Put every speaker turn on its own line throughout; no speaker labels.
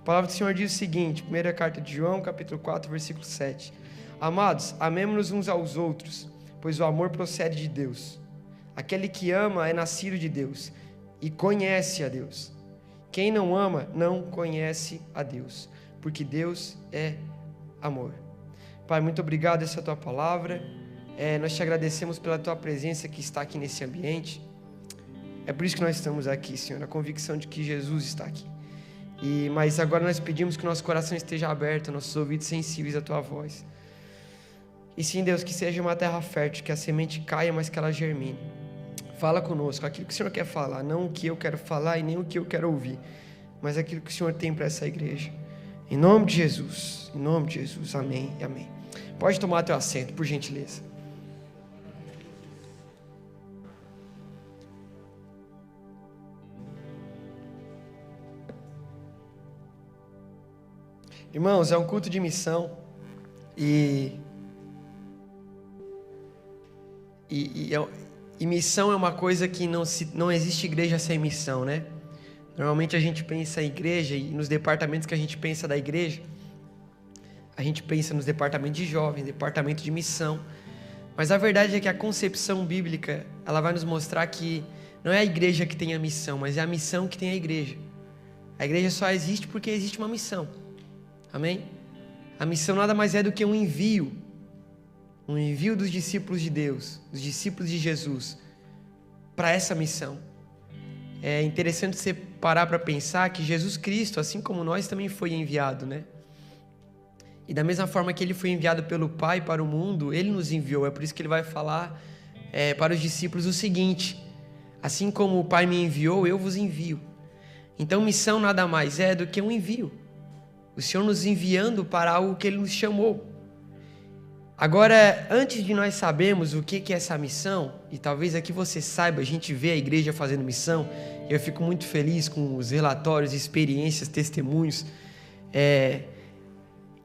A palavra do Senhor diz o seguinte, primeira carta de João, capítulo 4, versículo 7. Amados, amemo-nos uns aos outros, pois o amor procede de Deus. Aquele que ama é nascido de Deus e conhece a Deus. Quem não ama não conhece a Deus, porque Deus é amor. Pai, muito obrigado essa tua palavra. Nós te agradecemos pela tua presença que está aqui nesse ambiente. É por isso que nós estamos aqui, Senhor, a convicção de que Jesus está aqui. Mas agora nós pedimos que nosso coração esteja aberto, nossos ouvidos sensíveis à tua voz. E sim, Deus, que seja uma terra fértil, que a semente caia, mas que ela germine. Fala conosco, aquilo que o Senhor quer falar, não o que eu quero falar e nem o que eu quero ouvir, mas aquilo que o Senhor tem para essa igreja. Em nome de Jesus, amém e amém. Pode tomar teu assento, por gentileza. Irmãos, é um culto de missão e missão é uma coisa que não existe igreja sem missão, né? Normalmente a gente pensa em igreja e nos departamentos que a gente pensa da igreja, a gente pensa nos departamentos de jovens, departamento de missão, mas a verdade é que a concepção bíblica, ela vai nos mostrar que não é a igreja que tem a missão, mas é a missão que tem a igreja. A igreja só existe porque existe uma missão. Amém? A missão nada mais é do que um envio dos discípulos de Deus, dos discípulos de Jesus, para essa missão. É interessante você parar para pensar que Jesus Cristo, assim como nós, também foi enviado, né? E da mesma forma que ele foi enviado pelo Pai para o mundo, ele nos enviou. É por isso que ele vai falar para os discípulos o seguinte: assim como o Pai me enviou, eu vos envio. Então missão nada mais é do que um envio. O Senhor nos enviando para algo que Ele nos chamou. Agora, antes de nós sabermos o que é essa missão, e talvez aqui você saiba, a gente vê a igreja fazendo missão, e eu fico muito feliz com os relatórios, experiências, testemunhos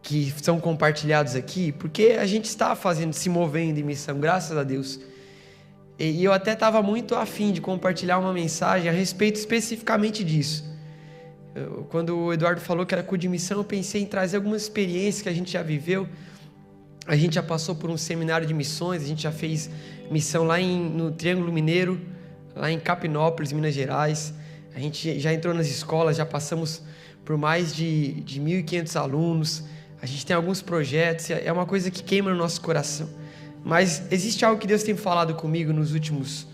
que são compartilhados aqui, porque a gente está se movendo em missão, graças a Deus. E eu até estava muito afim de compartilhar uma mensagem a respeito especificamente disso. Quando o Eduardo falou que era culto de missão, eu pensei em trazer algumas experiências que a gente já viveu. A gente já passou por um seminário de missões, a gente já fez missão lá no Triângulo Mineiro, lá em Capinópolis, Minas Gerais. A gente já entrou nas escolas, já passamos por mais de 1.500 alunos. A gente tem alguns projetos, é uma coisa que queima no nosso coração. Mas existe algo que Deus tem falado comigo nas últimas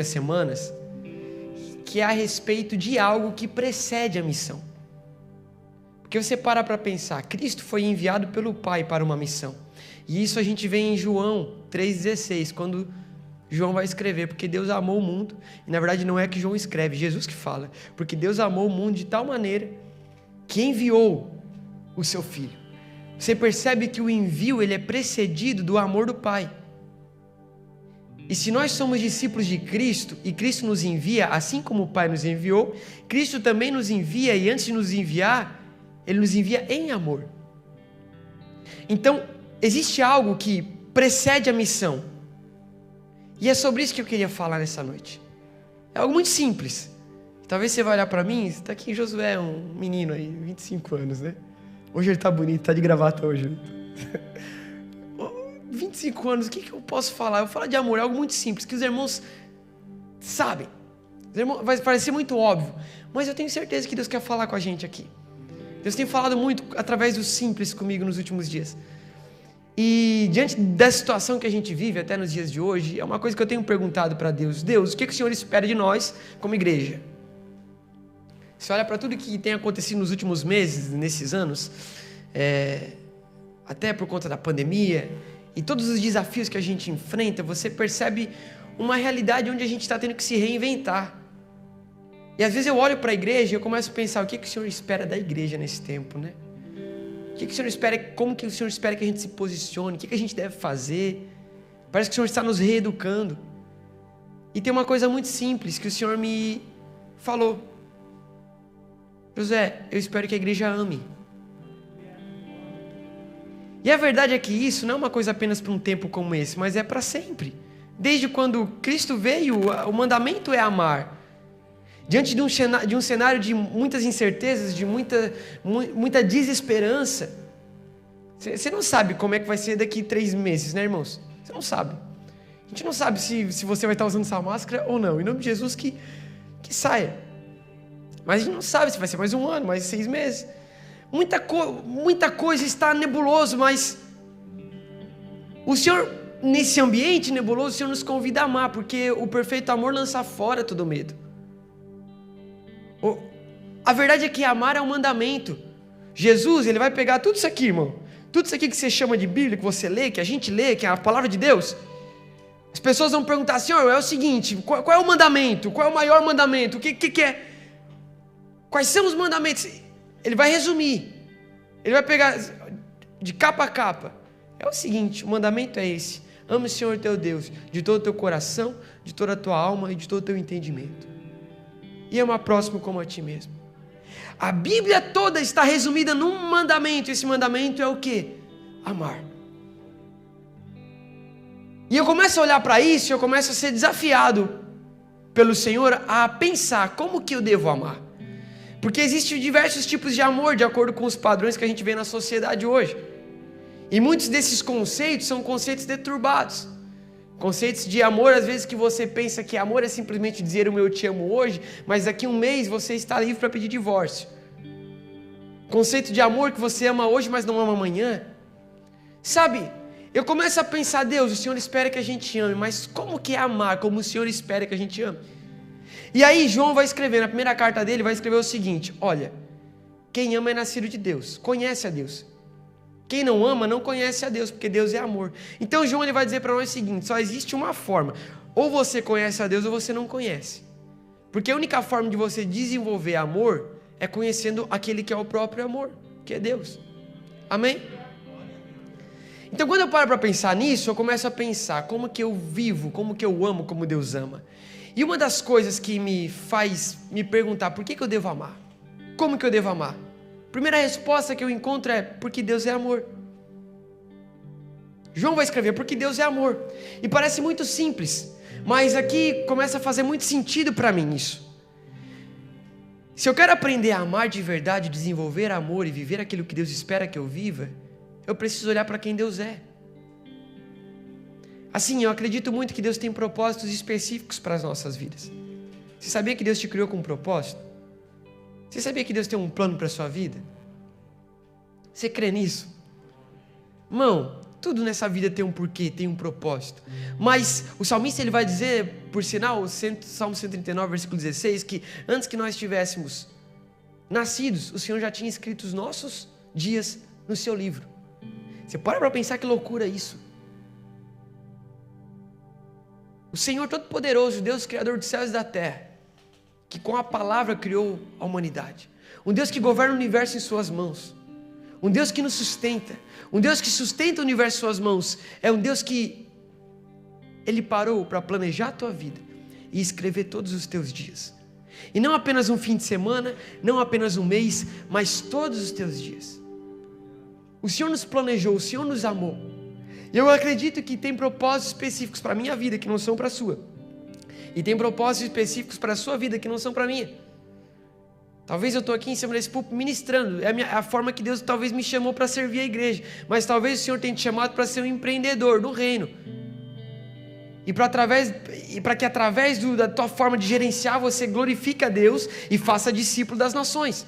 semanas, que é a respeito de algo que precede a missão. Porque você para pensar, Cristo foi enviado pelo Pai para uma missão. E isso a gente vê em João 3,16, quando João vai escrever, porque Deus amou o mundo, e na verdade não é que João escreve, Jesus que fala, porque Deus amou o mundo de tal maneira que enviou o seu Filho. Você percebe que o envio ele é precedido do amor do Pai. E se nós somos discípulos de Cristo, e Cristo nos envia, assim como o Pai nos enviou, Cristo também nos envia, e antes de nos enviar, Ele nos envia em amor. Então, existe algo que precede a missão. E é sobre isso que eu queria falar nessa noite. É algo muito simples. Talvez você vai olhar para mim, está aqui Josué, um menino aí, 25 anos, né? Hoje ele está bonito, está de gravata hoje. 25 anos, o que eu posso falar? Eu vou falar de amor, é algo muito simples, que os irmãos sabem. Vai parecer muito óbvio, mas eu tenho certeza que Deus quer falar com a gente aqui. Deus tem falado muito através do simples comigo nos últimos dias. E diante dessa situação que a gente vive até nos dias de hoje, é uma coisa que eu tenho perguntado para Deus. Deus, o que o Senhor espera de nós como igreja? Você olha para tudo que tem acontecido nos últimos meses, nesses anos, até por conta da pandemia, e todos os desafios que a gente enfrenta, você percebe uma realidade onde a gente está tendo que se reinventar. E às vezes eu olho para a igreja e eu começo a pensar, o que o Senhor espera da igreja nesse tempo, né? O que o Senhor espera, como que o Senhor espera que a gente se posicione, o que a gente deve fazer? Parece que o Senhor está nos reeducando. E tem uma coisa muito simples que o Senhor me falou. José, eu espero que a igreja ame. E a verdade é que isso não é uma coisa apenas para um tempo como esse, mas é para sempre. Desde quando Cristo veio, o mandamento é amar. diante de um cenário de muitas incertezas, de muita desesperança. Você não sabe como é que vai ser daqui 3 meses, né, irmãos? Você não sabe. A gente não sabe se você vai estar usando essa máscara ou não. Em nome de Jesus, que saia. Mas a gente não sabe se vai ser mais 1 ano, mais 6 meses. Muita coisa está nebuloso, mas o Senhor, nesse ambiente nebuloso, o Senhor nos convida a amar, porque o perfeito amor lança fora todo medo. A verdade é que amar é um mandamento. Jesus, ele vai pegar tudo isso aqui, irmão. Tudo isso aqui que você chama de Bíblia, que você lê, que a gente lê, que é a palavra de Deus. As pessoas vão perguntar, Senhor, é o seguinte, qual é o mandamento? Qual é o maior mandamento? O que é? Quais são os mandamentos? Ele vai resumir. Ele vai pegar de capa a capa. É o seguinte, o mandamento é esse. Ame o Senhor teu Deus de todo o teu coração, de toda a tua alma e de todo o teu entendimento. E ama o próximo como a ti mesmo. A Bíblia toda está resumida num mandamento. Esse mandamento é o quê? Amar. E eu começo a olhar para isso, eu começo a ser desafiado pelo Senhor a pensar como que eu devo amar. Porque existem diversos tipos de amor, de acordo com os padrões que a gente vê na sociedade hoje. E muitos desses conceitos são conceitos deturbados. Conceitos de amor, às vezes que você pensa que amor é simplesmente dizer eu te amo hoje, mas daqui a 1 mês você está livre para pedir divórcio. Conceito de amor que você ama hoje, mas não ama amanhã. Sabe, eu começo a pensar, Deus, o Senhor espera que a gente ame, mas como que é amar como o Senhor espera que a gente ame? E aí João vai escrever, na primeira carta dele, vai escrever o seguinte, olha, quem ama é nascido de Deus, conhece a Deus. Quem não ama não conhece a Deus, porque Deus é amor. Então João ele vai dizer para nós o seguinte, só existe uma forma, ou você conhece a Deus ou você não conhece. Porque a única forma de você desenvolver amor é conhecendo aquele que é o próprio amor, que é Deus. Amém? Então quando eu paro para pensar nisso, eu começo a pensar como que eu vivo, como que eu amo, como Deus ama. E uma das coisas que me faz me perguntar por que eu devo amar? Como que eu devo amar? Primeira resposta que eu encontro é porque Deus é amor. João vai escrever porque Deus é amor. E parece muito simples, mas aqui começa a fazer muito sentido para mim isso. Se eu quero aprender a amar de verdade, desenvolver amor e viver aquilo que Deus espera que eu viva, eu preciso olhar para quem Deus é. Assim, eu acredito muito que Deus tem propósitos específicos para as nossas vidas. Você sabia que Deus te criou com um propósito? Você sabia que Deus tem um plano para a sua vida? Você crê nisso? Irmão, tudo nessa vida tem um porquê, tem um propósito. Mas o salmista ele vai dizer, por sinal, Salmo 139, versículo 16, que antes que nós tivéssemos nascidos, o Senhor já tinha escrito os nossos dias no seu livro. Você para pensar que loucura isso. O Senhor Todo-Poderoso, Deus Criador dos céus e da terra, que com a palavra criou a humanidade. Um Deus que governa o universo em suas mãos. Um Deus que nos sustenta. Um Deus que sustenta o universo em suas mãos. É um Deus que Ele parou para planejar a tua vida e escrever todos os teus dias. E não apenas um fim de semana, não apenas um mês, mas todos os teus dias. O Senhor nos planejou, o Senhor nos amou. E eu acredito que tem propósitos específicos para a minha vida que não são para a sua. E tem propósitos específicos para a sua vida que não são para a minha. Talvez eu estou aqui em cima desse púlpito ministrando. É a forma que Deus talvez me chamou para servir a igreja. Mas talvez o Senhor tenha te chamado para ser um empreendedor do reino. E para que através da tua forma de gerenciar você glorifique a Deus e faça discípulo das nações.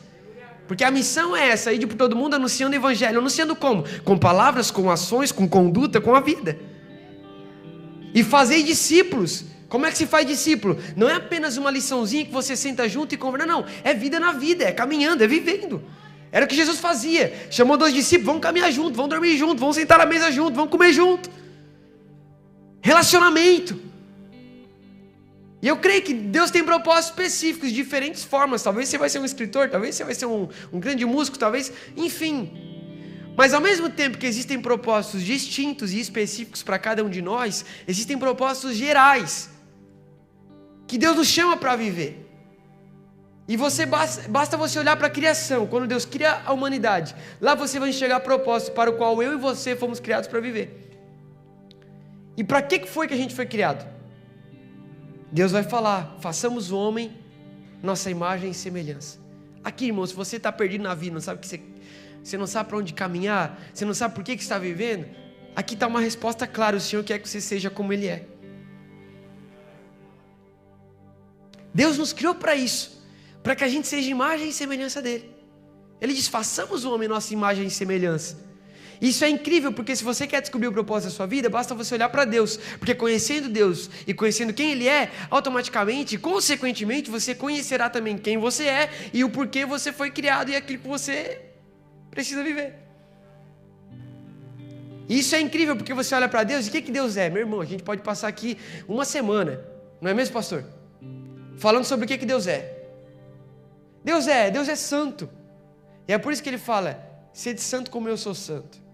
Porque a missão é essa, ir por todo mundo anunciando o evangelho. Anunciando como? Com palavras, com ações, com conduta, com a vida. E fazer discípulos. Como é que se faz discípulo? Não é apenas uma liçãozinha que você senta junto e conversa, não. É vida na vida, é caminhando, é vivendo. Era o que Jesus fazia. Chamou 2 discípulos, vamos caminhar junto, vamos dormir junto, vamos sentar na mesa junto, vamos comer junto. Relacionamento. E eu creio que Deus tem propósitos específicos, de diferentes formas. Talvez você vai ser um escritor, talvez você vai ser um grande músico, talvez, enfim. Mas ao mesmo tempo que existem propósitos distintos e específicos para cada um de nós, existem propósitos gerais que Deus nos chama para viver. E basta você olhar para a criação, quando Deus cria a humanidade, lá você vai enxergar propósito para o qual eu e você fomos criados para viver. E para que foi que a gente foi criado? Deus vai falar, façamos o homem nossa imagem e semelhança. Aqui, irmão, se você está perdido na vida, não sabe que você não sabe para onde caminhar, você não sabe por que está vivendo, aqui está uma resposta clara: o Senhor quer que você seja como Ele é. Deus nos criou para isso, para que a gente seja imagem e semelhança dEle. Ele diz: façamos o homem nossa imagem e semelhança. Isso é incrível, porque se você quer descobrir o propósito da sua vida, basta você olhar para Deus, porque conhecendo Deus e conhecendo quem Ele é, automaticamente, consequentemente, você conhecerá também quem você é e o porquê você foi criado e aquilo que você precisa viver. Isso é incrível, porque você olha para Deus e o que Deus é? Meu irmão, a gente pode passar aqui uma semana, não é mesmo, pastor? Falando sobre o que Deus é. Deus é santo. E é por isso que Ele fala: sede santo como eu sou santo.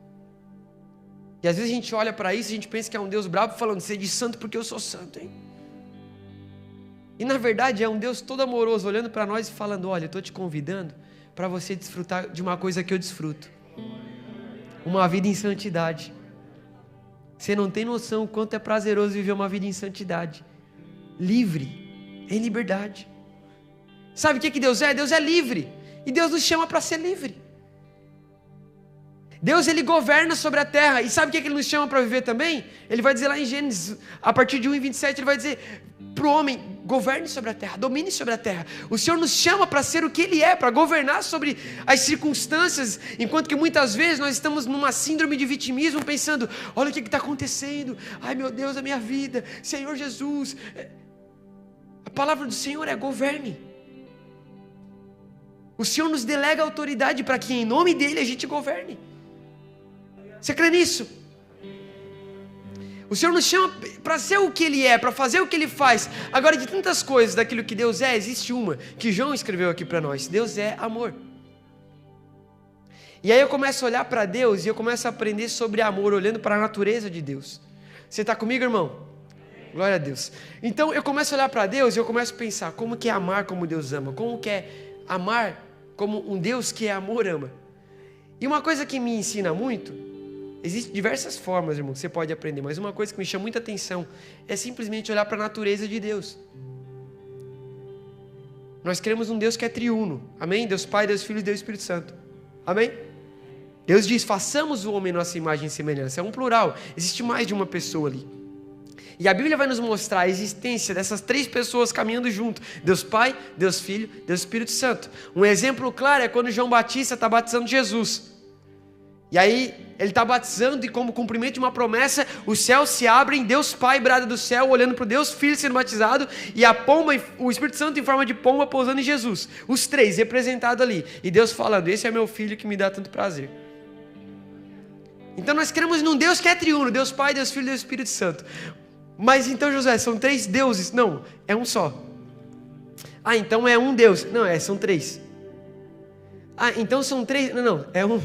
E às vezes a gente olha para isso e a gente pensa que é um Deus bravo falando: sede santo porque eu sou santo, hein? E na verdade é um Deus todo amoroso olhando para nós e falando: olha, eu estou te convidando para você desfrutar de uma coisa que eu desfruto. Uma vida em santidade. Você não tem noção o quanto é prazeroso viver uma vida em santidade. Livre, em liberdade. Sabe o que Deus é? Deus é livre. E Deus nos chama para ser livre. Deus, Ele governa sobre a terra. E sabe o que Ele nos chama para viver também? Ele vai dizer lá em Gênesis, a partir de 1:27, Ele vai dizer para o homem: governe sobre a terra, domine sobre a terra. O Senhor nos chama para ser o que Ele é, para governar sobre as circunstâncias, enquanto que muitas vezes nós estamos numa síndrome de vitimismo, pensando: olha o que está acontecendo, ai meu Deus, a minha vida, Senhor Jesus. A palavra do Senhor é: governe. O Senhor nos delega autoridade para que em nome dEle a gente governe. Você crê nisso? O Senhor nos chama para ser o que Ele é, para fazer o que Ele faz. Agora, de tantas coisas daquilo que Deus é, existe uma que João escreveu aqui para nós: Deus é amor. E aí eu começo a olhar para Deus e eu começo a aprender sobre amor, olhando para a natureza de Deus. Você está comigo, irmão? Glória a Deus. Então eu começo a olhar para Deus e eu começo a pensar: como que é amar como Deus ama? Como que é amar como um Deus que é amor ama? E uma coisa que me ensina muito, existem diversas formas, irmão, que você pode aprender, mas uma coisa que me chama muita atenção é simplesmente olhar para a natureza de Deus. Nós cremos num Deus que é triuno, amém? Deus Pai, Deus Filho e Deus Espírito Santo, amém? Deus diz: façamos o homem nossa imagem e semelhança. É um plural, existe mais de uma pessoa ali. E a Bíblia vai nos mostrar a existência dessas três pessoas caminhando junto: Deus Pai, Deus Filho, Deus Espírito Santo. Um exemplo claro é quando João Batista está batizando Jesus. E aí ele está batizando e, como cumprimento de uma promessa, os céus se abrem, Deus Pai brada do céu, olhando para o Deus Filho sendo batizado, e a pomba, o Espírito Santo em forma de pomba pousando em Jesus. Os três representados ali. E Deus falando: esse é meu filho que me dá tanto prazer. Então nós cremos num Deus que é triuno: Deus Pai, Deus Filho e Deus Espírito Santo. Mas então, Josué, são três deuses? Não, é um só. Ah, então é um Deus? Não, são três. Ah, então são três? Não, é um.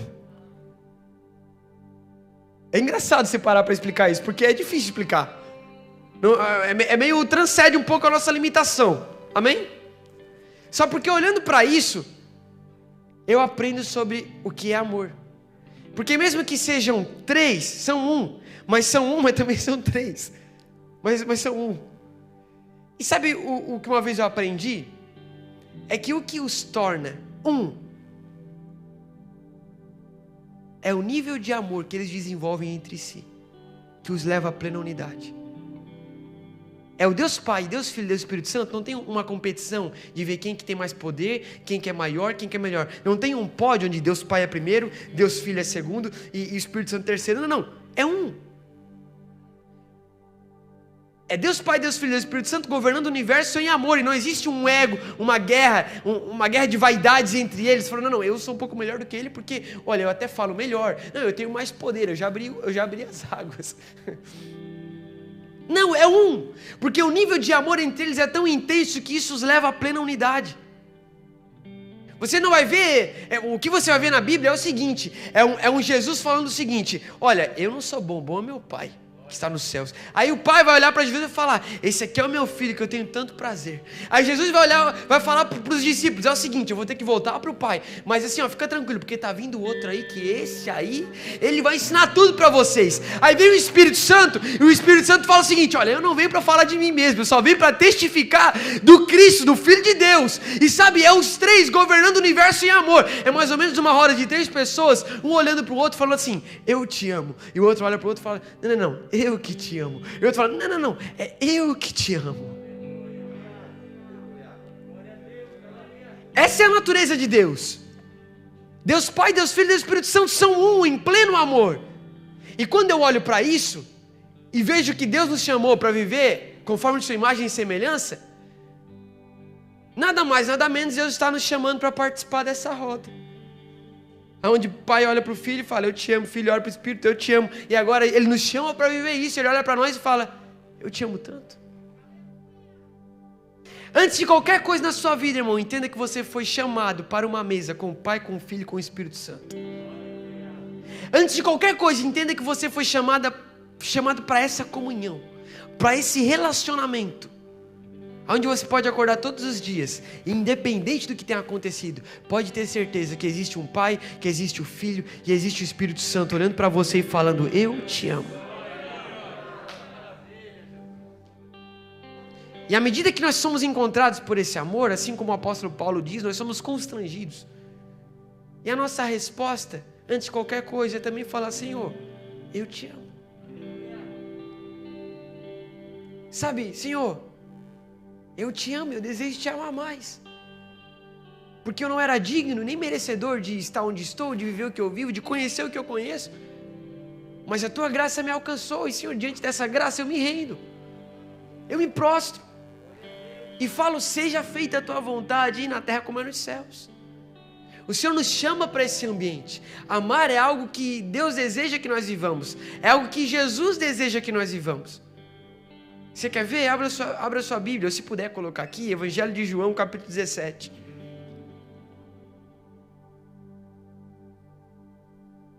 É engraçado você parar para explicar isso, porque é difícil explicar. É meio, transcende um pouco a nossa limitação. Amém? Só porque olhando para isso, eu aprendo sobre o que é amor. Porque mesmo que sejam três, são um. Mas são um, mas também são três. Mas são um. E sabe o que uma vez eu aprendi? É que o que os torna um é o nível de amor que eles desenvolvem entre si, que os leva à plena unidade. É o Deus Pai, Deus Filho e Deus Espírito Santo. Não tem uma competição de ver quem que tem mais poder, quem que é maior, quem que é melhor. Não tem um pódio onde Deus Pai é primeiro, Deus Filho é segundo e o Espírito Santo terceiro. Não. É um. É Deus Pai, Deus Filho e Deus Espírito Santo governando o universo em amor. E não existe um ego, uma guerra de vaidades entre eles. Falando: não, eu sou um pouco melhor do que ele porque, olha, eu até falo melhor. Não, eu tenho mais poder, eu já abri as águas. Não, é um. Porque o nível de amor entre eles é tão intenso que isso os leva à plena unidade. Você não vai ver, o que você vai ver na Bíblia é o seguinte: é um Jesus falando o seguinte: olha, eu não sou bom, bom é meu Pai, que está nos céus. Aí o pai vai olhar para Jesus e falar: esse aqui é o meu filho que eu tenho tanto prazer. Aí Jesus vai olhar, vai falar para os discípulos: é o seguinte, eu vou ter que voltar para o pai, mas assim, ó, fica tranquilo, porque tá vindo outro aí, que esse aí, ele vai ensinar tudo para vocês. Aí vem o Espírito Santo, e o Espírito Santo fala o seguinte: olha, eu não venho para falar de mim mesmo, eu só venho para testificar do Cristo, do Filho de Deus. E sabe, é os três governando o universo em amor. É mais ou menos uma roda de 3 pessoas, um olhando para o outro falando assim: eu te amo. E o outro olha para o outro e fala: não, eu que te amo. E o outro fala: não, é eu que te amo. Essa é a natureza de Deus. Deus Pai, Deus Filho e Deus Espírito Santo são um em pleno amor. E quando eu olho para isso e vejo que Deus nos chamou para viver conforme sua imagem e semelhança, nada mais, nada menos, Deus está nos chamando para participar dessa roda. Onde o pai olha para o filho e fala: eu te amo. O filho olha para o Espírito: eu te amo. E agora ele nos chama para viver isso. Ele olha para nós e fala: eu te amo tanto. Antes de qualquer coisa na sua vida, irmão, entenda que você foi chamado para uma mesa com o Pai, com o Filho e com o Espírito Santo. Antes de qualquer coisa, entenda que você foi chamado para essa comunhão, para esse relacionamento, onde você pode acordar todos os dias, independente do que tenha acontecido, pode ter certeza que existe um Pai, que existe o Filho e existe o Espírito Santo olhando para você e falando: eu te amo. E à medida que nós somos encontrados por esse amor, assim como o apóstolo Paulo diz, nós somos constrangidos. E a nossa resposta, antes de qualquer coisa, é também falar: Senhor, eu te amo. Sabe, Senhor, eu te amo, eu desejo te amar mais. Porque eu não era digno, nem merecedor de estar onde estou, de viver o que eu vivo, de conhecer o que eu conheço. Mas a tua graça me alcançou, e Senhor, diante dessa graça eu me rendo. Eu me prostro. E falo: seja feita a tua vontade, na terra como é nos céus. O Senhor nos chama para esse ambiente. Amar é algo que Deus deseja que nós vivamos. É algo que Jesus deseja que nós vivamos. Você quer ver? Abra sua Bíblia, ou se puder colocar aqui, Evangelho de João, capítulo 17.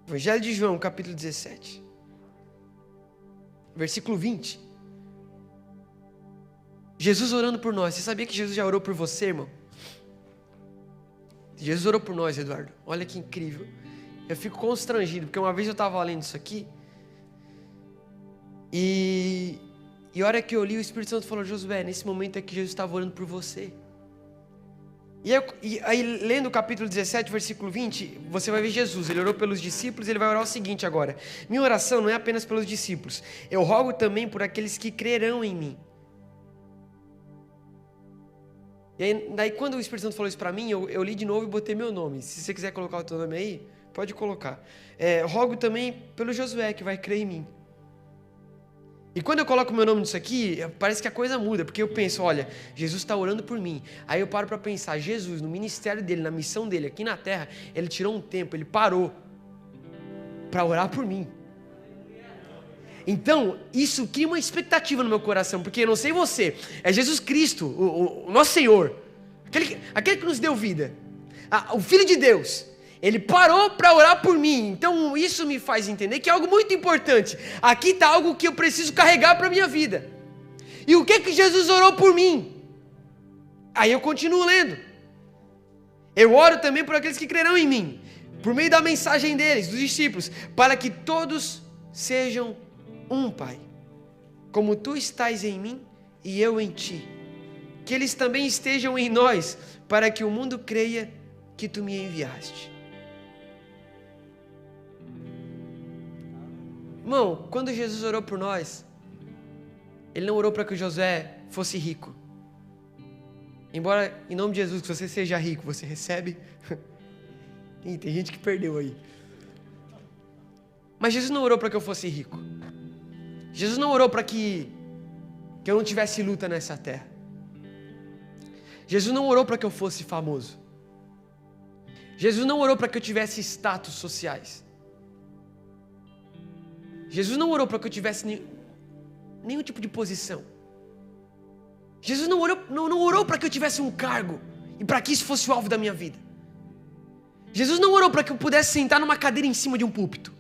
Evangelho de João, capítulo 17. Versículo 20. Jesus orando por nós. Você sabia que Jesus já orou por você, irmão? Jesus orou por nós, Eduardo. Olha que incrível. Eu fico constrangido, porque uma vez eu estava lendo isso aqui, e a hora que eu li, o Espírito Santo falou: Josué, nesse momento é que Jesus estava orando por você. E aí, lendo o capítulo 17, versículo 20, você vai ver Jesus, ele orou pelos discípulos, ele vai orar o seguinte agora: minha oração não é apenas pelos discípulos, eu rogo também por aqueles que crerão em mim. E aí, daí quando o Espírito Santo falou isso para mim, eu li de novo e botei meu nome. Se você quiser colocar o teu nome aí, pode colocar. Rogo também pelo Josué, que vai crer em mim. E quando eu coloco meu nome nisso aqui, parece que a coisa muda, porque eu penso: olha, Jesus está orando por mim. Aí eu paro para pensar: Jesus, no ministério dele, na missão dele aqui na terra, ele tirou um tempo, ele parou para orar por mim. Então, isso cria uma expectativa no meu coração, porque eu não sei você, é Jesus Cristo, o nosso Senhor, aquele que nos deu vida, o Filho de Deus. Ele parou para orar por mim. Então isso me faz entender que é algo muito importante. Aqui está algo que eu preciso carregar para a minha vida. E o que Jesus orou por mim? Aí eu continuo lendo. Eu oro também por aqueles que crerão em mim, por meio da mensagem deles, dos discípulos, para que todos sejam um, Pai, como tu estás em mim e eu em ti. Que eles também estejam em nós, para que o mundo creia que tu me enviaste. Irmão, quando Jesus orou por nós, ele não orou para que o Josué fosse rico. Embora, em nome de Jesus, que você seja rico, você recebe. Ih, tem gente que perdeu aí. Mas Jesus não orou para que eu fosse rico. Jesus não orou para que eu não tivesse luta nessa terra. Jesus não orou para que eu fosse famoso. Jesus não orou para que eu tivesse status sociais. Jesus não orou para que eu tivesse nenhum tipo de posição. Jesus não orou para que eu tivesse um cargo e para que isso fosse o alvo da minha vida. Jesus não orou para que eu pudesse sentar numa cadeira em cima de um púlpito.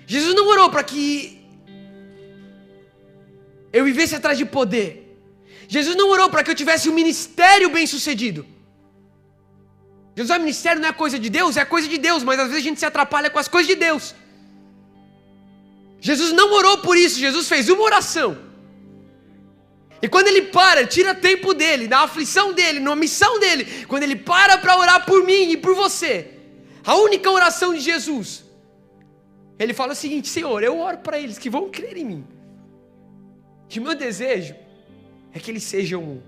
Jesus não orou para que eu vivesse atrás de poder. Jesus não orou para que eu tivesse um ministério bem sucedido. Jesus, o ministério não é coisa de Deus, é coisa de Deus, mas às vezes a gente se atrapalha com as coisas de Deus. Jesus não orou por isso, Jesus fez uma oração. E quando ele para, tira tempo dele, da aflição dele, na missão dele, quando ele para orar por mim e por você, a única oração de Jesus, ele fala o seguinte: Senhor, eu oro para eles que vão crer em mim. E o meu desejo é que eles sejam um.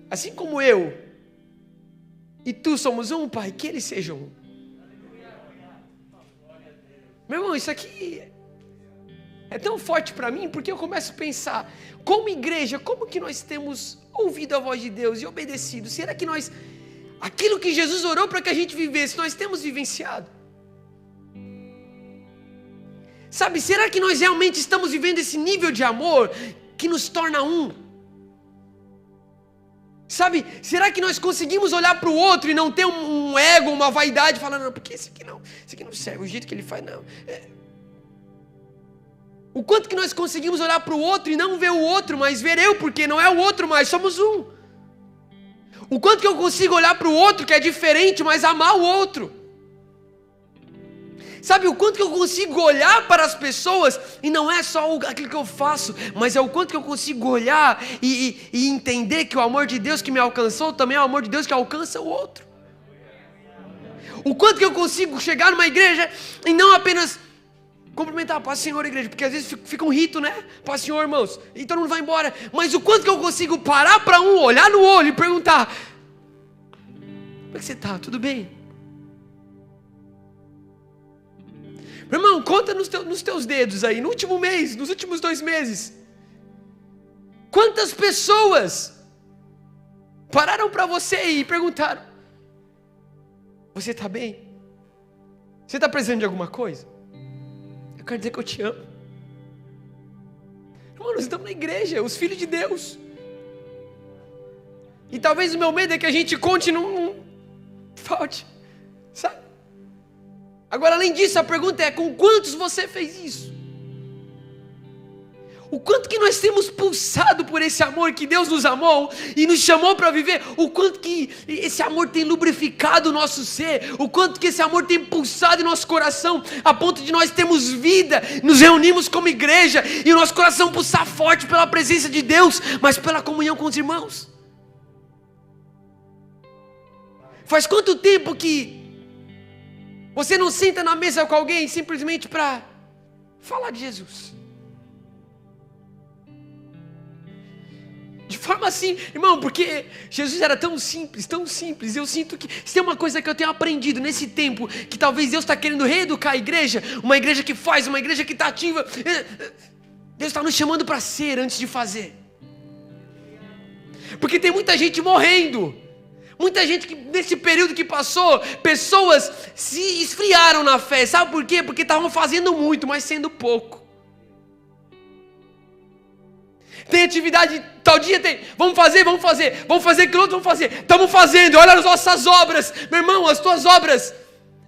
Assim como eu e tu somos um, Pai, que eles sejam um. Meu irmão, isso aqui é tão forte para mim, porque eu começo a pensar, como igreja, como que nós temos ouvido a voz de Deus e obedecido? Será que nós, aquilo que Jesus orou para que a gente vivesse, nós temos vivenciado? Sabe, será que nós realmente estamos vivendo esse nível de amor que nos torna um? Sabe, será que nós conseguimos olhar para o outro e não ter um ego, uma vaidade, falando, não, porque esse aqui não serve, o jeito que ele faz, não. O quanto que nós conseguimos olhar para o outro e não ver o outro, mas ver eu, porque não é o outro mais, somos um. O quanto que eu consigo olhar para o outro que é diferente, mas amar o outro. Sabe, o quanto que eu consigo olhar para as pessoas e não é só aquilo que eu faço, mas é o quanto que eu consigo olhar e entender que o amor de Deus que me alcançou também é o amor de Deus que alcança o outro. O quanto que eu consigo chegar numa igreja e não apenas cumprimentar, paz Senhor, igreja, porque às vezes fica um rito, né? Paz Senhor, irmãos, e todo mundo vai embora. Mas o quanto que eu consigo parar para um, olhar no olho e perguntar: como é que você está? Tudo bem? Meu irmão, conta nos teus dedos aí, no último mês, nos últimos 2 meses, quantas pessoas pararam para você e perguntaram: você está bem? Você está precisando de alguma coisa? Eu quero dizer que eu te amo. Irmão, nós estamos na igreja, os filhos de Deus. E talvez o meu medo é que a gente conte não falte, sabe? Agora, além disso, a pergunta é: com quantos você fez isso? O quanto que nós temos pulsado por esse amor que Deus nos amou e nos chamou para viver, o quanto que esse amor tem lubrificado o nosso ser, o quanto que esse amor tem pulsado em nosso coração, a ponto de nós termos vida, nos reunimos como igreja e o nosso coração pulsar forte pela presença de Deus, mas pela comunhão com os irmãos. Faz quanto tempo que você não senta na mesa com alguém simplesmente para falar de Jesus? De forma assim, irmão, porque Jesus era tão simples, tão simples. Eu sinto que se tem uma coisa que eu tenho aprendido nesse tempo, que talvez Deus está querendo reeducar a igreja, uma igreja que faz, uma igreja que está ativa. Deus está nos chamando para ser antes de fazer. Porque tem muita gente morrendo. Muita gente que nesse período que passou, pessoas se esfriaram na fé. Sabe por quê? Porque estavam fazendo muito, mas sendo pouco. Tem atividade, tal dia tem, vamos fazer aquilo outro, vamos fazer. Estamos fazendo, olha as nossas obras. Meu irmão, as tuas obras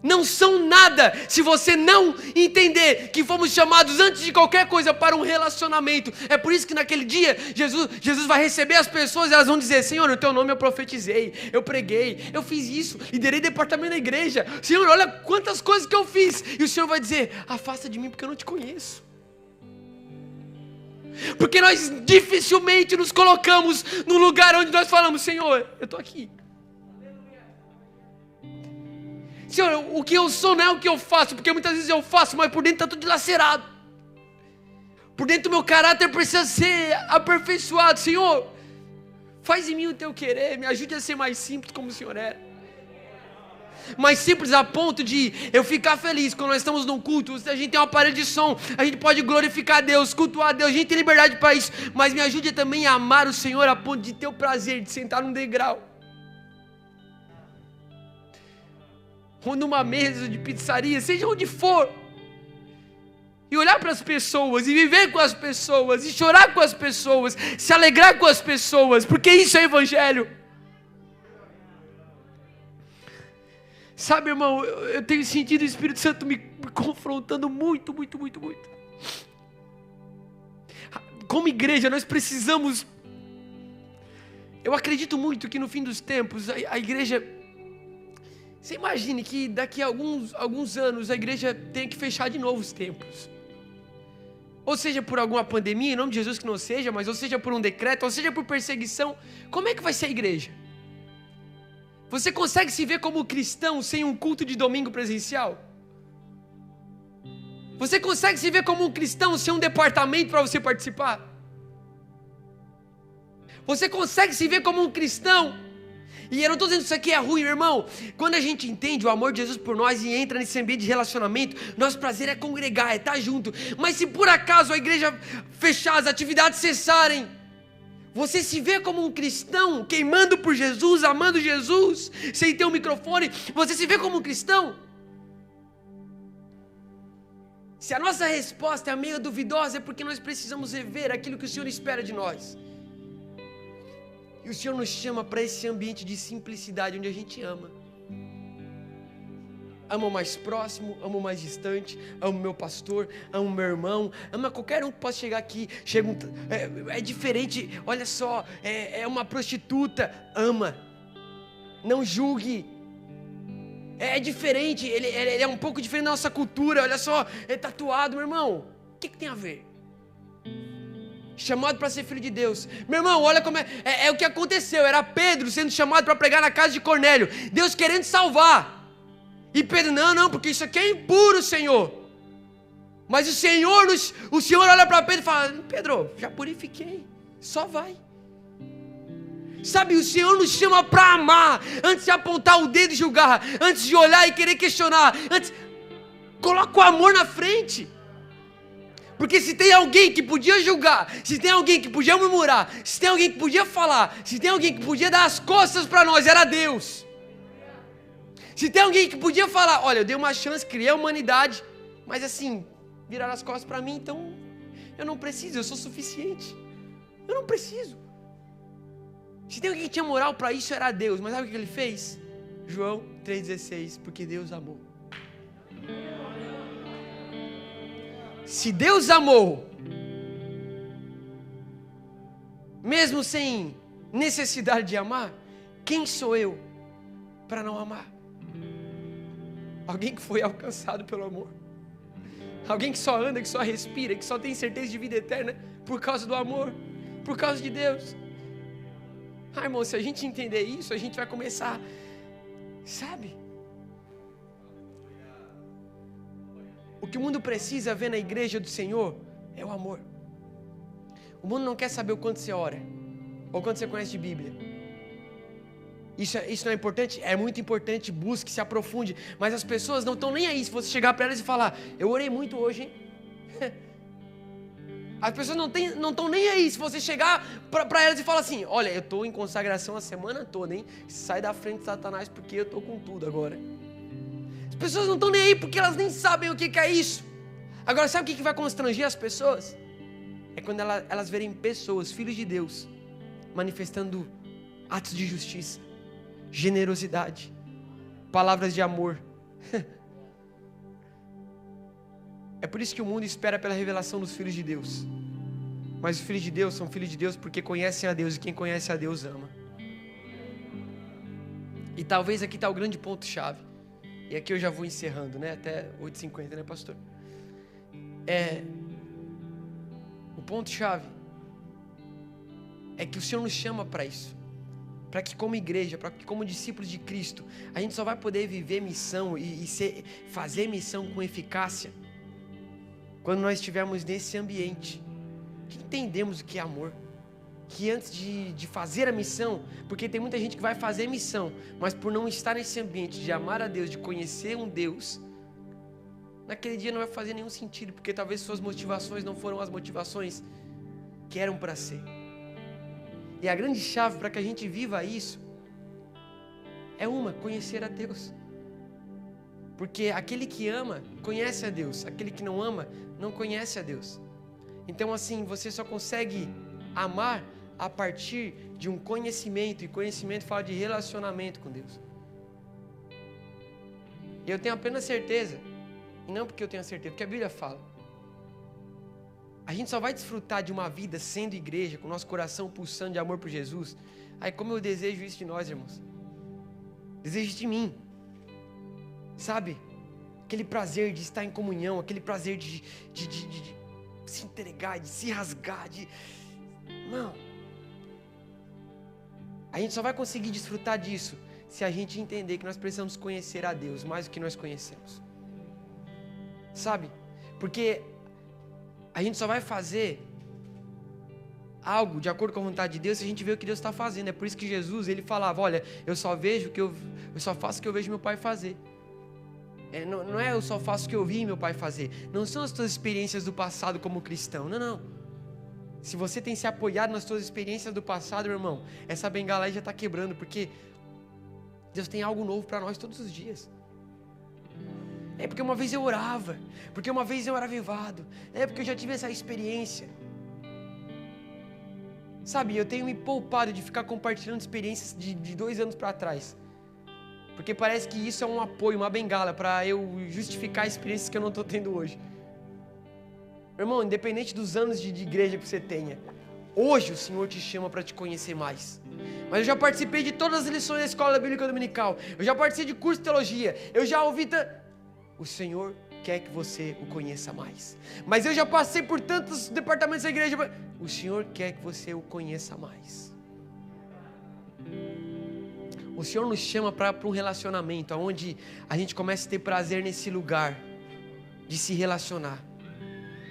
não são nada se você não entender que fomos chamados antes de qualquer coisa para um relacionamento. É por isso que naquele dia Jesus vai receber as pessoas e elas vão dizer: Senhor, no teu nome eu profetizei, eu preguei, eu fiz isso, liderei departamento da igreja. Senhor, olha quantas coisas que eu fiz. E o Senhor vai dizer: afasta de mim porque eu não te conheço. Porque nós dificilmente nos colocamos num lugar onde nós falamos: Senhor, eu estou aqui. Senhor, o que eu sou não é o que eu faço, porque muitas vezes eu faço, mas por dentro está tudo dilacerado. Por dentro o meu caráter precisa ser aperfeiçoado. Senhor, faz em mim o teu querer, me ajude a ser mais simples como o Senhor era. Mais simples a ponto de eu ficar feliz quando nós estamos num culto, se a gente tem um aparelho de som, a gente pode glorificar a Deus, cultuar a Deus, a gente tem liberdade para isso, mas me ajude também a amar o Senhor a ponto de ter o prazer de sentar num degrau, ou numa mesa de pizzaria, seja onde for, e olhar para as pessoas, e viver com as pessoas, e chorar com as pessoas, se alegrar com as pessoas, porque isso é evangelho. Sabe, irmão, eu tenho sentido o Espírito Santo me confrontando muito. como igreja, nós precisamos... Eu acredito muito que no fim dos tempos, a igreja... Você imagine que daqui a alguns anos a igreja tenha que fechar de novo os templos. Ou seja por alguma pandemia, em nome de Jesus que não seja, mas ou seja por um decreto, ou seja por perseguição. Como é que vai ser a igreja? Você consegue se ver como cristão sem um culto de domingo presencial? Você consegue se ver como um cristão sem um departamento para você participar? Você consegue se ver como um cristão? E eu não estou dizendo que isso aqui é ruim, irmão. Quando a gente entende o amor de Jesus por nós e entra nesse ambiente de relacionamento, nosso prazer é congregar, é estar junto. Mas se por acaso a igreja fechar, as atividades cessarem, você se vê como um cristão, queimando por Jesus, amando Jesus, sem ter um microfone, você se vê como um cristão? Se a nossa resposta é meio duvidosa, é porque nós precisamos rever aquilo que o Senhor espera de nós. E o Senhor nos chama para esse ambiente de simplicidade, onde a gente ama. Amo o mais próximo, amo o mais distante, amo meu pastor, amo meu irmão, amo qualquer um que possa chegar aqui. É diferente, olha só, é uma prostituta, ama, não julgue. É diferente, ele é um pouco diferente da nossa cultura, olha só, é tatuado, meu irmão, o que tem a ver? Chamado para ser filho de Deus. Meu irmão, olha como é o que aconteceu. Era Pedro sendo chamado para pregar na casa de Cornélio, Deus querendo salvar. E Pedro, não, porque isso aqui é impuro, Senhor. Mas o Senhor olha para Pedro e fala: Pedro, já purifiquei, só vai. Sabe, o Senhor nos chama para amar, antes de apontar o dedo e julgar, antes de olhar e querer questionar, coloca o amor na frente. Porque se tem alguém que podia julgar, se tem alguém que podia murmurar, se tem alguém que podia falar, se tem alguém que podia dar as costas para nós, era Deus. Se tem alguém que podia falar: olha, eu dei uma chance, criei a humanidade, mas assim, viraram as costas para mim, então eu não preciso, eu sou suficiente. Eu não preciso. Se tem alguém que tinha moral para isso, era Deus. Mas sabe o que ele fez? João 3,16, porque Deus amou. Se Deus amou, mesmo sem necessidade de amar, quem sou eu para não amar? Alguém que foi alcançado pelo amor. Alguém que só anda, que só respira, que só tem certeza de vida eterna por causa do amor, por causa de Deus. Irmão, se a gente entender isso, a gente vai começar, sabe? O que o mundo precisa ver na igreja do Senhor é o amor. O mundo não quer saber o quanto você ora, ou quanto você conhece de Bíblia. Isso não é importante? É muito importante, busque, se aprofunde. Mas as pessoas não estão nem aí se você chegar para elas e falar: eu orei muito hoje, hein? As pessoas não estão nem aí se você chegar para elas e falar assim: olha, eu estou em consagração a semana toda, hein? Sai da frente de Satanás porque eu estou com tudo agora. As pessoas não estão nem aí porque elas nem sabem o que é isso. Agora, sabe o que vai constranger as pessoas? É quando elas verem pessoas, filhos de Deus, manifestando atos de justiça, generosidade, palavras de amor. É por isso que o mundo espera pela revelação dos filhos de Deus. Mas os filhos de Deus são filhos de Deus porque conhecem a Deus, e quem conhece a Deus ama. E talvez aqui está o grande ponto-chave. E aqui eu já vou encerrando, né? Até 8h50, né, pastor? O ponto-chave é que o Senhor nos chama para isso. Para que como igreja, para que como discípulos de Cristo, a gente só vai poder viver missão e fazer missão com eficácia quando nós estivermos nesse ambiente que entendemos o que é amor. Que antes de fazer a missão, porque tem muita gente que vai fazer missão, mas por não estar nesse ambiente de amar a Deus, de conhecer um Deus, naquele dia não vai fazer nenhum sentido, porque talvez suas motivações não foram as motivações que eram para ser. E a grande chave para que a gente viva isso é conhecer a Deus. Porque aquele que ama, conhece a Deus. Aquele que não ama, não conhece a Deus. Então assim, você só consegue amar a partir de um conhecimento. E conhecimento fala de relacionamento com Deus. E eu tenho apenas certeza. E não porque eu tenho certeza, porque a Bíblia fala. A gente só vai desfrutar de uma vida sendo igreja, com o nosso coração pulsando de amor por Jesus. Aí como eu desejo isso de nós, irmãos. Desejo de mim. Sabe? Aquele prazer de estar em comunhão, aquele prazer de se entregar, de se rasgar, Não. A gente só vai conseguir desfrutar disso se a gente entender que nós precisamos conhecer a Deus mais do que nós conhecemos. Sabe? Porque a gente só vai fazer algo de acordo com a vontade de Deus se a gente vê o que Deus está fazendo. É por isso que Jesus, ele falava, olha, eu só faço o que eu vejo meu Pai fazer. Não é eu só faço o que eu vi meu pai fazer. Não são as tuas experiências do passado como cristão. Não. Se você tem se apoiado nas tuas experiências do passado, meu irmão, essa bengala aí já está quebrando, porque Deus tem algo novo para nós todos os dias. É porque uma vez eu orava, porque uma vez eu era avivado, é porque eu já tive essa experiência. Sabe, eu tenho me poupado de ficar compartilhando experiências de 2 anos para trás. Porque parece que isso é um apoio, uma bengala para eu justificar experiências que eu não estou tendo hoje. Meu irmão, independente dos anos de igreja que você tenha, hoje o Senhor te chama para te conhecer mais. Mas eu já participei de todas as lições da escola bíblica dominical. Eu já participei de curso de teologia. Eu já ouvi... O Senhor quer que você o conheça mais. Mas eu já passei por tantos departamentos da igreja. O Senhor quer que você o conheça mais. O Senhor nos chama para um relacionamento, onde a gente começa a ter prazer nesse lugar, de se relacionar.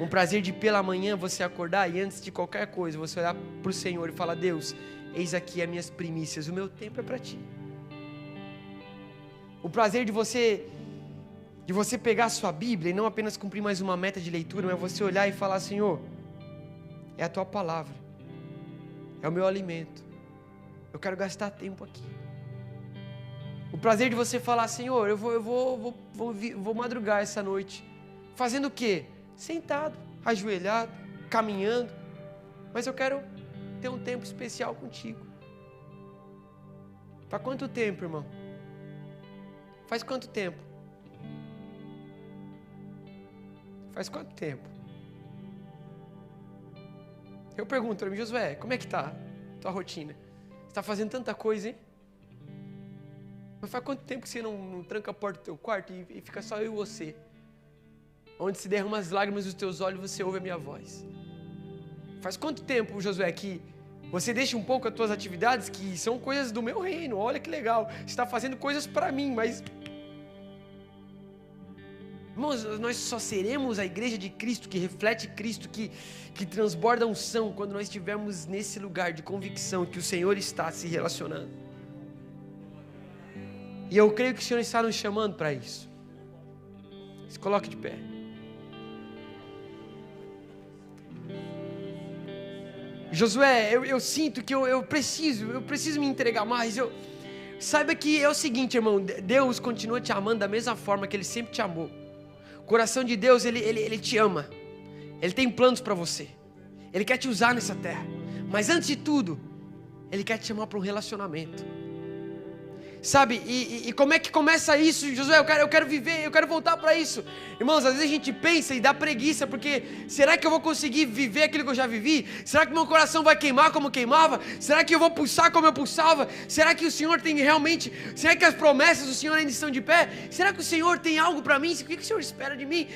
Um prazer de pela manhã você acordar e antes de qualquer coisa, você olhar para o Senhor e falar, Deus, eis aqui as minhas primícias, o meu tempo é para Ti. O prazer de você pegar a sua Bíblia e não apenas cumprir mais uma meta de leitura, mas você olhar e falar, Senhor, é a Tua palavra, é o meu alimento, eu quero gastar tempo aqui. O prazer de você falar, Senhor, eu vou madrugar essa noite. Fazendo o quê? Sentado, ajoelhado, caminhando. Mas eu quero ter um tempo especial contigo. Faz quanto tempo, irmão? Faz quanto tempo? Faz quanto tempo? Eu pergunto para mim, Josué, como é que tá a tua rotina? Você está fazendo tanta coisa, hein? Mas faz quanto tempo que você não tranca a porta do teu quarto e fica só eu e você? Onde se derramam as lágrimas dos teus olhos, você ouve a minha voz. Faz quanto tempo, Josué, que você deixa um pouco as tuas atividades, que são coisas do meu reino? Olha que legal, você está fazendo coisas para mim, mas... Irmãos, nós só seremos a igreja de Cristo, que reflete Cristo, que transborda unção, quando nós estivermos nesse lugar de convicção que o Senhor está se relacionando. E eu creio que o Senhor está nos chamando para isso. Se coloque de pé. Josué, eu sinto que eu preciso me entregar mais. Saiba que é o seguinte, irmão, Deus continua te amando da mesma forma que Ele sempre te amou. O coração de Deus, Ele te ama. Ele tem planos para você. Ele quer te usar nessa terra. Mas antes de tudo, Ele quer te chamar para um relacionamento. Sabe, e como é que começa isso, Josué? Eu quero viver, eu quero voltar para isso. Irmãos, às vezes a gente pensa e dá preguiça, porque será que eu vou conseguir viver aquilo que eu já vivi? Será que meu coração vai queimar como queimava? Será que eu vou pulsar como eu pulsava? Será que o Senhor tem realmente, será que as promessas do Senhor ainda estão de pé? Será que o Senhor tem algo para mim? O que o Senhor espera de mim?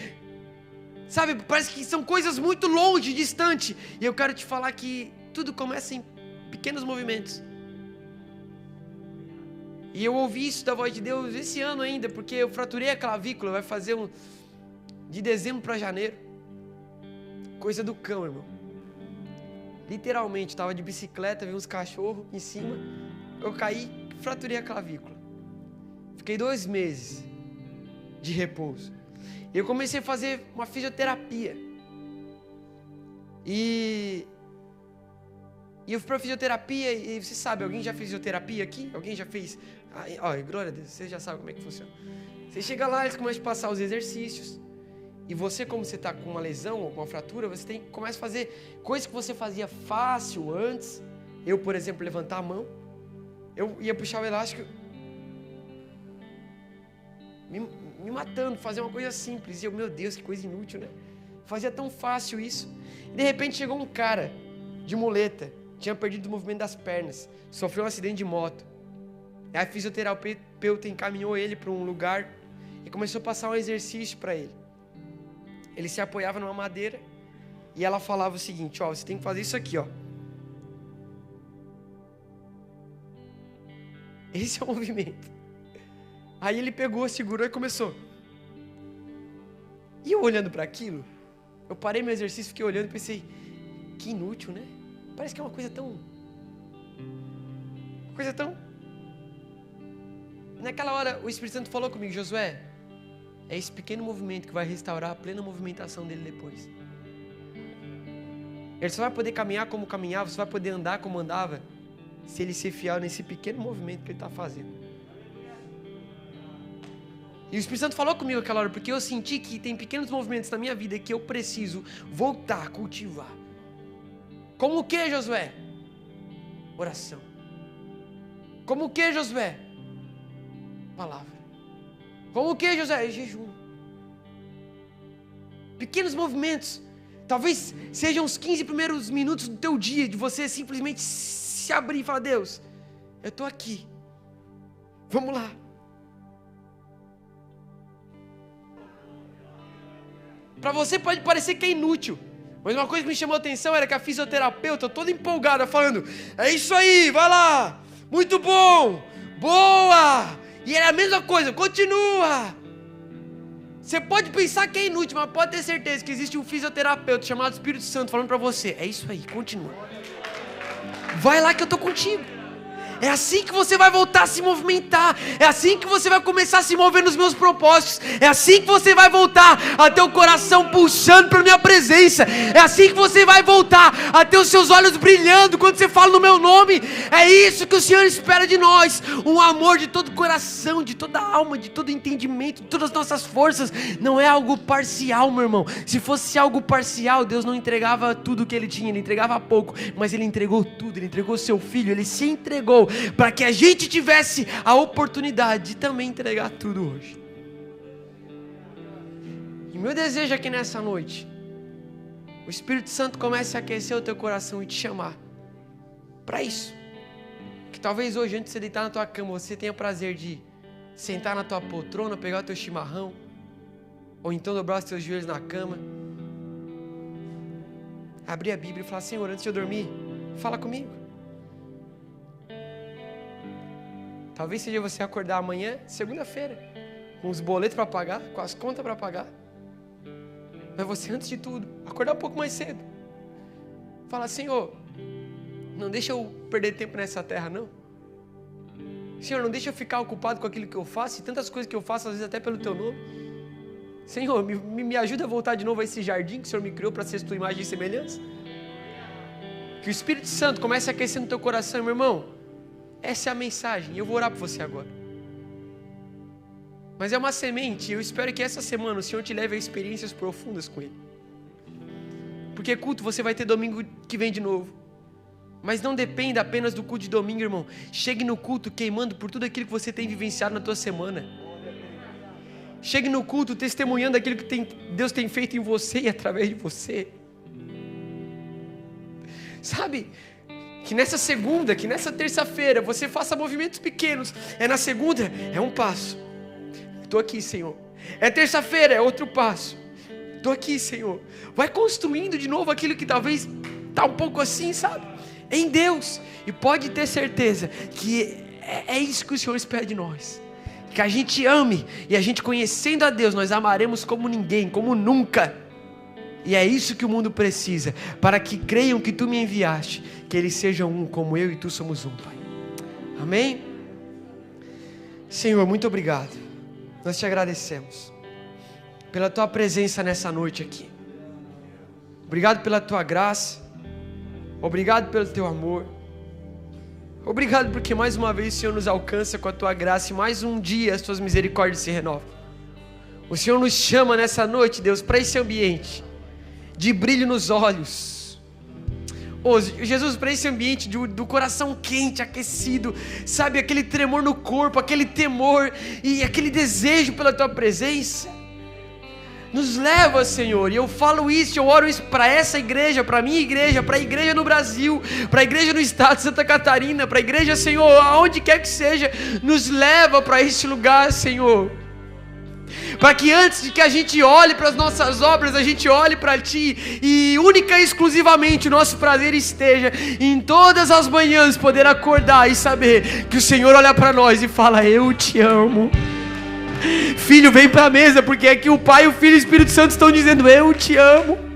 Sabe, parece que são coisas muito longe, distante. E eu quero te falar que tudo começa em pequenos movimentos. E eu ouvi isso da voz de Deus esse ano ainda, porque eu fraturei a clavícula, vai fazer de dezembro para janeiro. Coisa do cão, irmão. Literalmente, estava de bicicleta, vi uns cachorros em cima, eu caí, fraturei a clavícula. Fiquei 2 meses de repouso. E eu comecei a fazer uma fisioterapia. E eu fui para fisioterapia, e você sabe, alguém já fez fisioterapia aqui? Alguém já fez? Glória a Deus, você já sabe como é que funciona. Você chega lá, eles começam a passar os exercícios. E você, como você está com uma lesão ou com uma fratura, você começa a fazer coisas que você fazia fácil antes. Eu, por exemplo, levantar a mão. Eu ia puxar o elástico, me matando, fazer uma coisa simples. E eu, meu Deus, que coisa inútil, né? Fazia tão fácil isso. E de repente chegou um cara de muleta, tinha perdido o movimento das pernas, sofreu um acidente de moto. Aí a fisioterapeuta encaminhou ele para um lugar e começou a passar um exercício para ele. Ele se apoiava numa madeira e ela falava o seguinte: ó, você tem que fazer isso aqui, ó. Esse é o movimento. Aí ele pegou, segurou e começou. E eu olhando para aquilo, eu parei meu exercício, fiquei olhando e pensei, que inútil, né? Parece que é uma coisa tão... Naquela hora, o Espírito Santo falou comigo: Josué, é esse pequeno movimento que vai restaurar a plena movimentação dele depois. Ele só vai poder caminhar como caminhava, só vai poder andar como andava, se ele ser fiel nesse pequeno movimento que ele está fazendo. E o Espírito Santo falou comigo aquela hora, porque eu senti que tem pequenos movimentos na minha vida que eu preciso voltar a cultivar. Como o que, Josué? Oração. Como o que, Josué? Palavra. Como o que, Josué? Jejum. Pequenos movimentos. Talvez sejam os 15 primeiros minutos do teu dia, de você simplesmente se abrir e falar: Deus, eu estou aqui. Vamos lá. Para você pode parecer que é inútil, mas uma coisa que me chamou a atenção era que a fisioterapeuta, toda empolgada, falando: é isso aí, vai lá, muito bom, boa. E era a mesma coisa, continua. Você pode pensar que é inútil, mas pode ter certeza que existe um fisioterapeuta chamado Espírito Santo falando para você: é isso aí, continua. Vai lá que eu estou contigo. É assim que você vai voltar a se movimentar. É assim que você vai começar a se mover nos meus propósitos. É assim que você vai voltar a ter o coração pulsando pela minha presença. É assim que você vai voltar a ter os seus olhos brilhando quando você fala no meu nome. É isso que o Senhor espera de nós. Um amor de todo o coração, de toda a alma, de todo o entendimento, de todas as nossas forças. Não é algo parcial, meu irmão. Se fosse algo parcial, Deus não entregava tudo que Ele tinha. Ele entregava pouco, mas Ele entregou tudo. Ele entregou seu Filho. Ele se entregou para que a gente tivesse a oportunidade de também entregar tudo hoje. E meu desejo aqui nessa noite, o Espírito Santo comece a aquecer o teu coração e te chamar para isso. Que talvez hoje, antes de você deitar na tua cama, você tenha prazer de sentar na tua poltrona, pegar o teu chimarrão, ou então dobrar os teus joelhos na cama, abrir a Bíblia e falar: Senhor, antes de eu dormir, fala comigo. Talvez seja você acordar amanhã, segunda-feira, com os boletos para pagar, com as contas para pagar. Mas você, antes de tudo, acordar um pouco mais cedo. Fala: Senhor, não deixa eu perder tempo nessa terra, não. Senhor, não deixa eu ficar ocupado com aquilo que eu faço, e tantas coisas que eu faço, às vezes até pelo Teu nome. Senhor, me ajuda a voltar de novo a esse jardim que o Senhor me criou para ser Tua imagem e semelhança. Que o Espírito Santo comece a aquecer no teu coração, meu irmão. Essa é a mensagem, e eu vou orar por você agora. Mas é uma semente, eu espero que essa semana o Senhor te leve a experiências profundas com Ele. Porque culto você vai ter domingo que vem de novo. Mas não dependa apenas do culto de domingo, irmão. Chegue no culto queimando por tudo aquilo que você tem vivenciado na tua semana. Chegue no culto testemunhando aquilo que Deus tem feito em você e através de você. Sabe? Que nessa segunda, que nessa terça-feira você faça movimentos pequenos. É na segunda, é um passo. Estou aqui, Senhor. É terça-feira, é outro passo. Estou aqui, Senhor. Vai construindo de novo aquilo que talvez está um pouco assim, sabe? Em Deus. E pode ter certeza que é isso que o Senhor espera de nós. Que a gente ame. E a gente, conhecendo a Deus, nós amaremos como ninguém, como nunca. E é isso que o mundo precisa, para que creiam que Tu me enviaste, que eles sejam um como eu e Tu somos um, Pai. Amém? Senhor, muito obrigado. Nós Te agradecemos pela Tua presença nessa noite aqui. Obrigado pela Tua graça. Obrigado pelo Teu amor. Obrigado porque mais uma vez o Senhor nos alcança com a Tua graça e mais um dia as Tuas misericórdias se renovam. O Senhor nos chama nessa noite, Deus, para esse ambiente de brilho nos olhos. Oh, Jesus, para esse ambiente do coração quente, aquecido, sabe, aquele tremor no corpo, aquele temor e aquele desejo pela Tua presença. Nos leva, Senhor. E eu falo isso, eu oro isso para essa igreja, para a minha igreja, para a igreja no Brasil, para a igreja no estado de Santa Catarina, para a igreja, Senhor, aonde quer que seja. Nos leva para esse lugar, Senhor. Para que antes de que a gente olhe para as nossas obras, a gente olhe para Ti, e única e exclusivamente o nosso prazer esteja em todas as manhãs poder acordar e saber que o Senhor olha para nós e fala: eu te amo. Filho, vem para a mesa, porque aqui o Pai, o Filho e o Espírito Santo estão dizendo: eu te amo.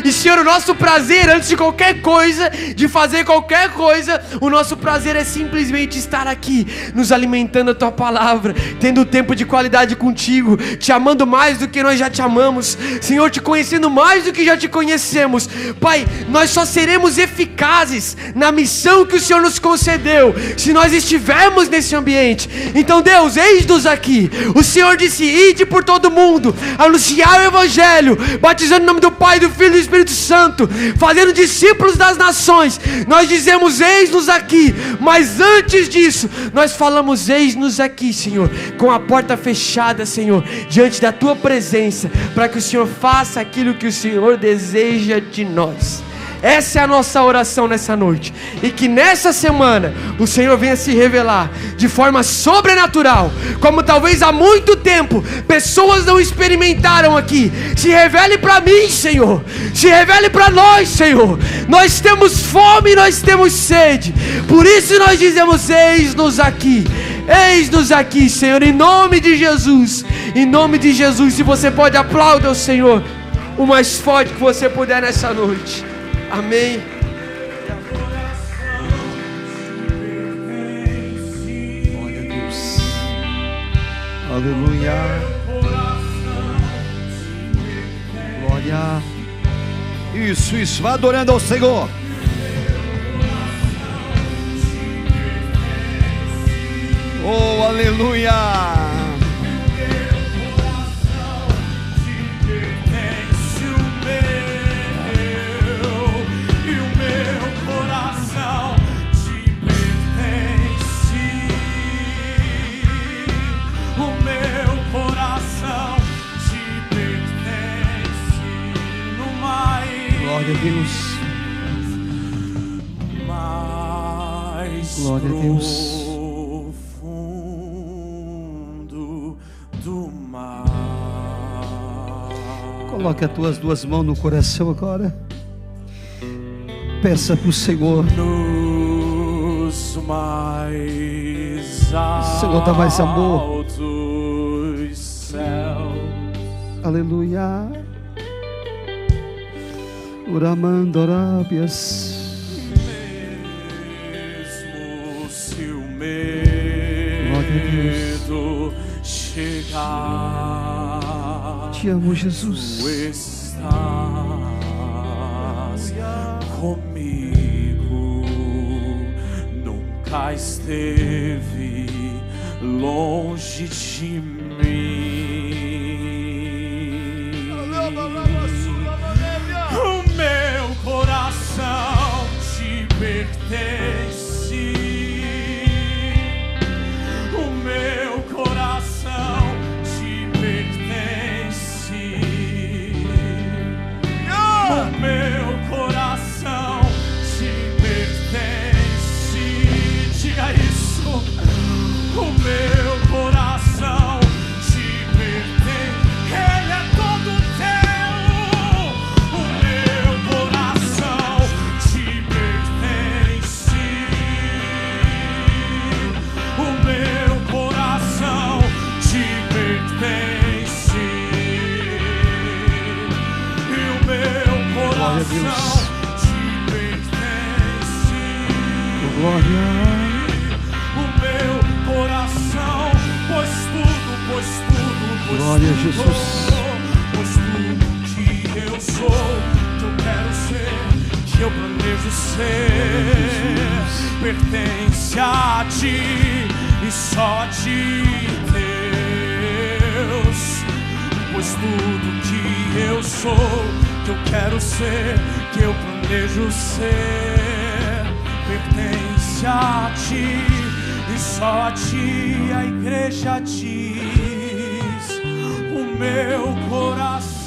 E Senhor, o nosso prazer, antes de qualquer coisa, de fazer qualquer coisa, o nosso prazer é simplesmente estar aqui, nos alimentando a Tua palavra, tendo tempo de qualidade contigo, te amando mais do que nós já te amamos, Senhor, te conhecendo mais do que já te conhecemos. Pai, nós só seremos eficazes na missão que o Senhor nos concedeu, se nós estivermos nesse ambiente. Então, Deus, eis-nos aqui. O Senhor disse: ide por todo mundo, anunciar o Evangelho, batizando em nome do Pai, do Filho e do Espírito Santo, fazendo discípulos das nações. Nós dizemos: eis-nos aqui. Mas antes disso, nós falamos: eis-nos aqui, Senhor, com a porta fechada, Senhor, diante da Tua presença, para que o Senhor faça aquilo que o Senhor deseja de nós. Essa é a nossa oração nessa noite. E que nessa semana o Senhor venha se revelar de forma sobrenatural, como talvez há muito tempo pessoas não experimentaram aqui. Se revele para mim, Senhor. Se revele para nós, Senhor. Nós temos fome, nós temos sede. Por isso nós dizemos: eis-nos aqui. Eis-nos aqui, Senhor, em nome de Jesus. Em nome de Jesus. Se você pode, aplaudir o Senhor o mais forte que você puder nessa noite. Amém.
Glória a Deus. Aleluia. Glória. Isso. Vá adorando ao Senhor. Oh, aleluia. Glória a Deus. Glória a Deus.
Profundo do mar.
Coloque as tuas duas mãos no coração agora. Peça para o Senhor.
Nos mais altos
Senhor, dá mais amor.
céus.
Aleluia. Uramandorábias.
Mesmo se o medo chegar,
Te amo, Jesus.
tu estás comigo. Nunca esteve longe de mim. O meu coração te pertence. O meu coração te pertence. O meu coração te pertence. Diga isso. O meu coração te pertence. Ele é todo teu. O meu coração te pertence. O meu coração te pertence. E o meu coração te pertence.
Glória.
O meu coração, pois tudo,
Glória a Jesus.
pois tudo que eu sou, que eu quero ser, que eu planejo ser, pertence a ti e só a ti, Deus. Pois tudo que eu sou, que eu quero ser, que eu planejo ser, pertence a ti e só a ti. A igreja diz: o meu coração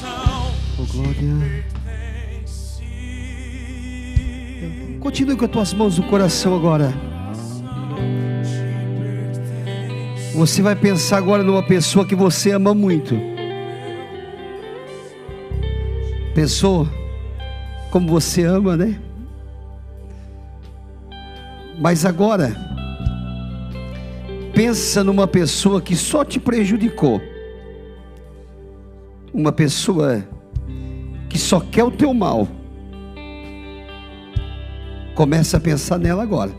glória. Continue com as tuas mãos no coração agora. Você vai pensar agora numa pessoa que você ama muito. Pessoa como você ama, né? Mas agora, pensa numa pessoa que só te prejudicou. Uma pessoa que só quer o teu mal. Começa a pensar nela agora.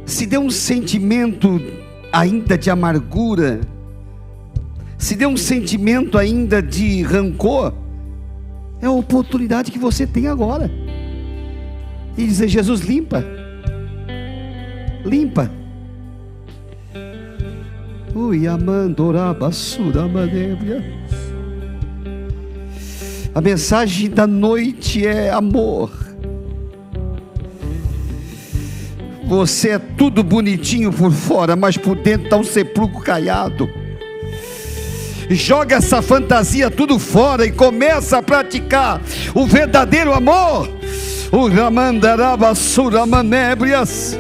Se deu um sentimento ainda de amargura, se deu um sentimento ainda de rancor, é a oportunidade que você tem agora. E dizer: Jesus, limpa. Limpa. Ui, amandoraba, suramanebria. A mensagem da noite é amor. Você é tudo bonitinho por fora, mas por dentro está um sepulcro caiado. Joga essa fantasia tudo fora e começa a praticar o verdadeiro amor. O ramandaraba suramanébrias.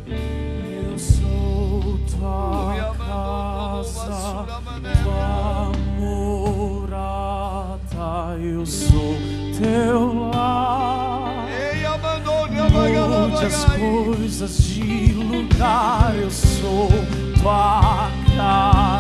Eu sou tua casa, tua morada, eu sou teu lar. Mude as coisas de lugar, eu sou tua casa.